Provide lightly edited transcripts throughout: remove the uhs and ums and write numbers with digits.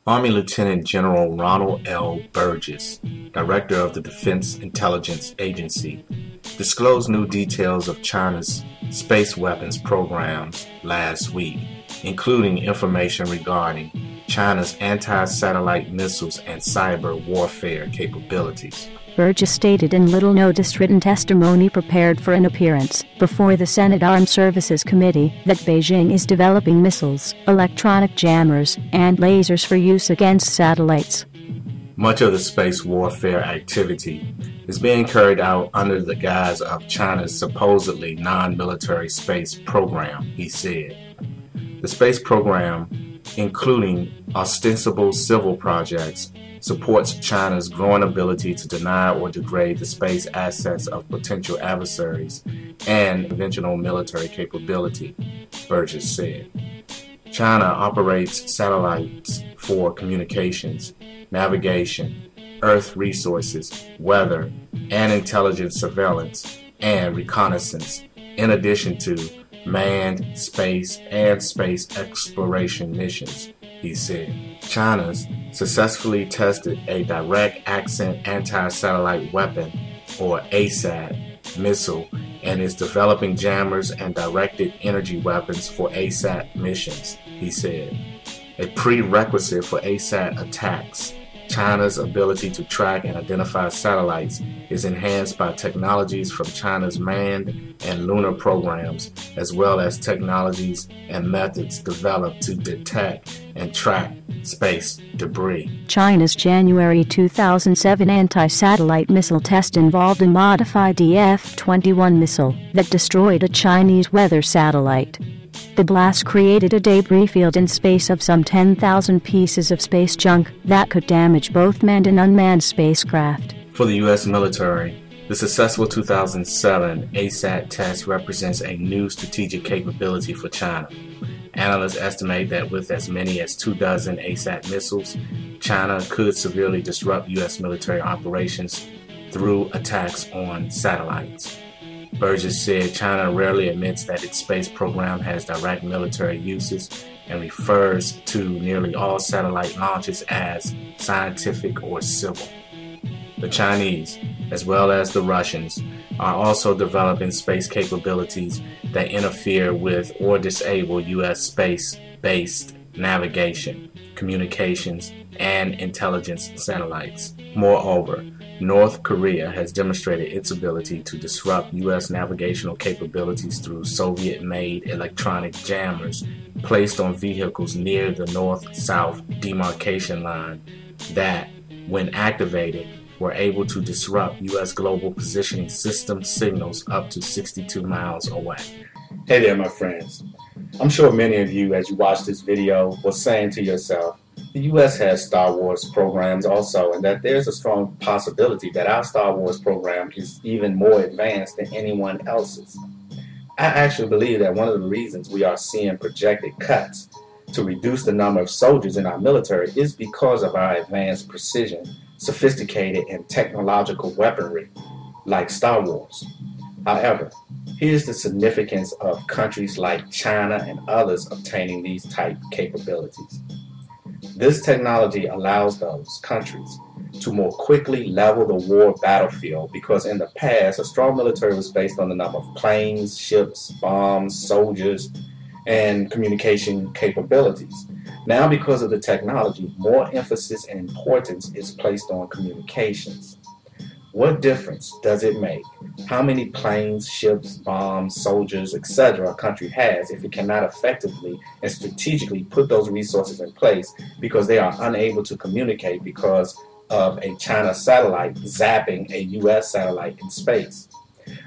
Army Lieutenant General Ronald L. Burgess, Director of the Defense Intelligence Agency, disclosed new details of China's space weapons programs last week, including information regarding China's anti-satellite missiles and cyber warfare capabilities. Burgess stated in little-noticed written testimony prepared for an appearance before the Senate Armed Services Committee that Beijing is developing missiles, electronic jammers, and lasers for use against satellites. Much of the space warfare activity is being carried out under the guise of China's supposedly non-military space program, he said. The space program, including ostensible civil projects, supports China's growing ability to deny or degrade the space assets of potential adversaries and conventional military capability, Burgess said. China operates satellites for communications, navigation, Earth resources, weather, and intelligence surveillance and reconnaissance, in addition to manned space and space exploration missions, he said. China's successfully tested a direct accent anti-satellite weapon, or ASAT, missile and is developing jammers and directed energy weapons for ASAT missions, he said. A prerequisite for ASAT attacks, China's ability to track and identify satellites is enhanced by technologies from China's manned and lunar programs, as well as technologies and methods developed to detect and track space debris. China's January 2007 anti-satellite missile test involved a modified DF-21 missile that destroyed a Chinese weather satellite. The blast created a debris field in space of some 10,000 pieces of space junk that could damage both manned and unmanned spacecraft. For the U.S. military, the successful 2007 ASAT test represents a new strategic capability for China. Analysts estimate that with as many as 24 ASAT missiles, China could severely disrupt U.S. military operations through attacks on satellites. Burgess said China rarely admits that its space program has direct military uses and refers to nearly all satellite launches as scientific or civil. The Chinese, as well as the Russians, are also developing space capabilities that interfere with or disable U.S. space-based navigation, communications, and intelligence satellites. Moreover, North Korea has demonstrated its ability to disrupt U.S. navigational capabilities through Soviet-made electronic jammers placed on vehicles near the north-south demarcation line that, when activated, were able to disrupt U.S. global positioning system signals up to 62 miles away. Hey there, my friends. I'm sure many of you, as you watch this video, were saying to yourself, the U.S. has Star Wars programs also, and that there's a strong possibility that our Star Wars program is even more advanced than anyone else's. I actually believe that one of the reasons we are seeing projected cuts to reduce the number of soldiers in our military is because of our advanced precision, sophisticated and technological weaponry, like Star Wars. However, here's the significance of countries like China and others obtaining these type capabilities. This technology allows those countries to more quickly level the war battlefield because in the past, a strong military was based on the number of planes, ships, bombs, soldiers, and communication capabilities. Now, because of the technology, more emphasis and importance is placed on communications. What difference does it make how many planes, ships, bombs, soldiers, etc. a country has if it cannot effectively and strategically put those resources in place because they are unable to communicate because of a China satellite zapping a U.S. satellite in space?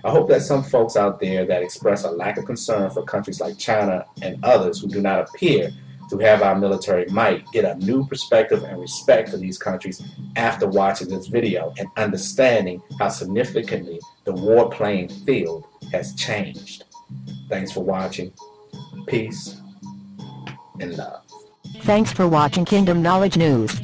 I hope that some folks out there that express a lack of concern for countries like China and others who do not appear to have our military might get a new perspective and respect for these countries after watching this video and understanding how significantly the war playing field has changed. Thanks for watching. Peace and love. Thanks for watching Kingdom Knowledge News.